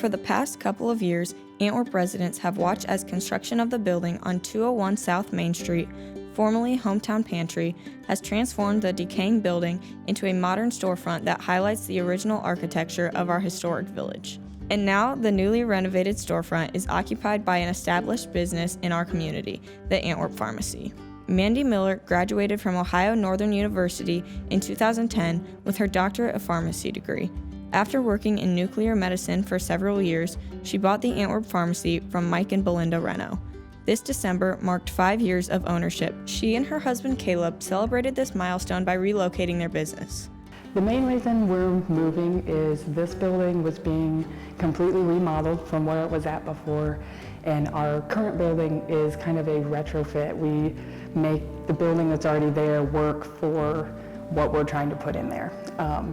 For the past couple of years, Antwerp residents have watched as construction of the building on 201 South Main Street, formerly Hometown Pantry, has transformed the decaying building into a modern storefront that highlights the original architecture of our historic village. And now, the newly renovated storefront is occupied by an established business in our community, the Antwerp Pharmacy. Mandy Miller graduated from Ohio Northern University in 2010 with her doctorate of pharmacy degree. After working in nuclear medicine for several years, she bought the Antwerp Pharmacy from Mike and Belinda Reno. This December marked 5 years of ownership. She and her husband Caleb celebrated this milestone by relocating their business. The main reason we're moving is this building was being completely remodeled from where it was at before, and our current building is kind of a retrofit. We make the building that's already there work for what we're trying to put in there.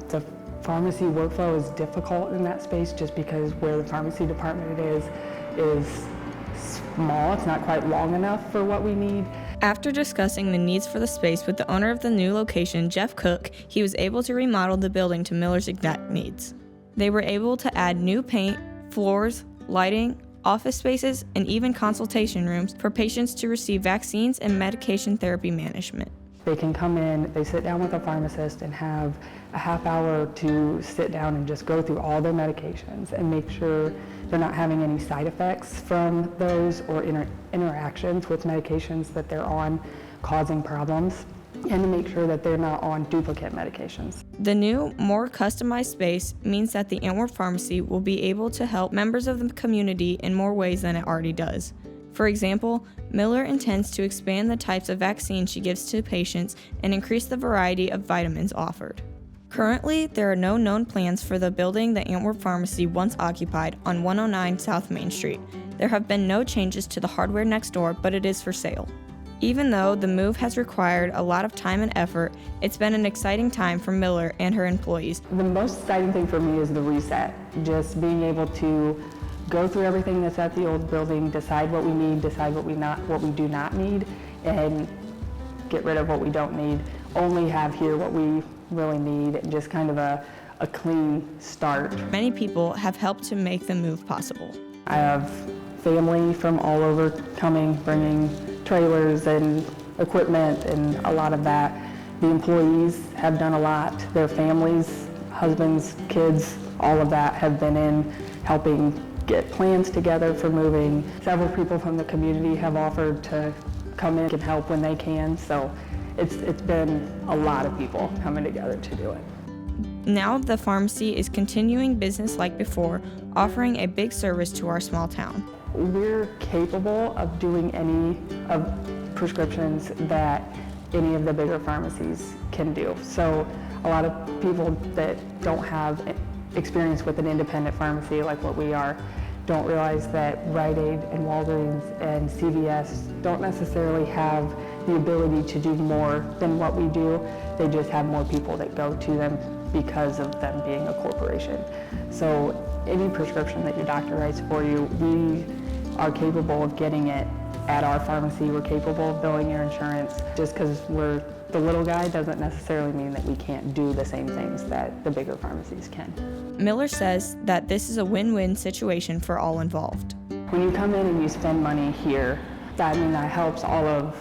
The pharmacy workflow is difficult in that space just because where the pharmacy department is small. It's not quite long enough for what we need. After discussing the needs for the space with the owner of the new location, Jeff Cook, he was able to remodel the building to Miller's exact needs. They were able to add new paint, floors, lighting, office spaces, and even consultation rooms for patients to receive vaccines and medication therapy management. They can come in, they sit down with a pharmacist and have a half hour to sit down and just go through all their medications and make sure they're not having any side effects from those or interactions with medications that they're on causing problems, and to make sure that they're not on duplicate medications. The new, more customized space means that the Antwerp Pharmacy will be able to help members of the community in more ways than it already does. For example, Miller intends to expand the types of vaccines she gives to patients and increase the variety of vitamins offered. Currently, there are no known plans for the building the Antwerp Pharmacy once occupied on 109 South Main Street. There have been no changes to the hardware next door, but it is for sale. Even though the move has required a lot of time and effort, it's been an exciting time for Miller and her employees. The most exciting thing for me is the reset, just being able to go through everything that's at the old building, decide what we need, decide what we do not need, and get rid of what we don't need. Only have here what we really need, and just kind of a clean start. Many people have helped to make the move possible. I have family from all over coming, bringing trailers and equipment and a lot of that. The employees have done a lot. Their families, husbands, kids, all of that have been in helping get plans together for moving. Several people from the community have offered to come in and help when they can, so it's been a lot of people coming together to do it. Now the pharmacy is continuing business like before, offering a big service to our small town. We're capable of doing any of prescriptions that any of the bigger pharmacies can do. So a lot of people that don't have experience with an independent pharmacy like what we are don't realize that Rite Aid and Walgreens and CVS don't necessarily have the ability to do more than what we do. They just have more people that go to them because of them being a corporation. So any prescription that your doctor writes for you, we are capable of getting it at our pharmacy. We're capable of billing your insurance. Just because we're the little guy doesn't necessarily mean that we can't do the same things that the bigger pharmacies can. Miller says that this is a win-win situation for all involved. When you come in and you spend money here, that helps all of,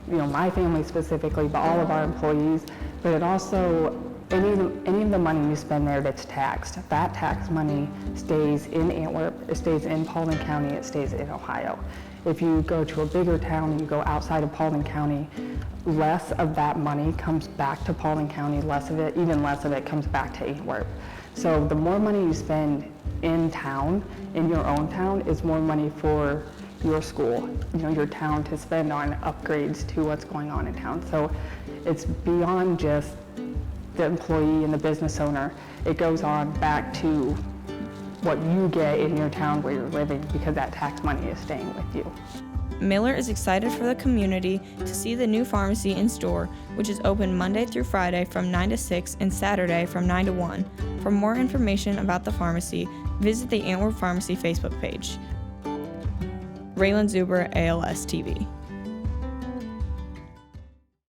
my family specifically, but all of our employees. But it also, any of the money you spend there that's taxed, that tax money stays in Antwerp, it stays in Paulding County, it stays in Ohio. If you go to a bigger town and you go outside of Paulding County, less of that money comes back to Paulding County, even less of it comes back to Antwerp. So the more money you spend in town, in your own town, is more money for your school, your town to spend on upgrades to what's going on in town. So it's beyond just the employee and the business owner. It goes on back to what you get in your town where you're living, because that tax money is staying with you. Miller is excited for the community to see the new pharmacy in store, which is open Monday through Friday from 9 to 6 and Saturday from 9 to 1. For more information about the pharmacy, visit the Antwerp Pharmacy Facebook page. Raelynne Zuber, ALS TV.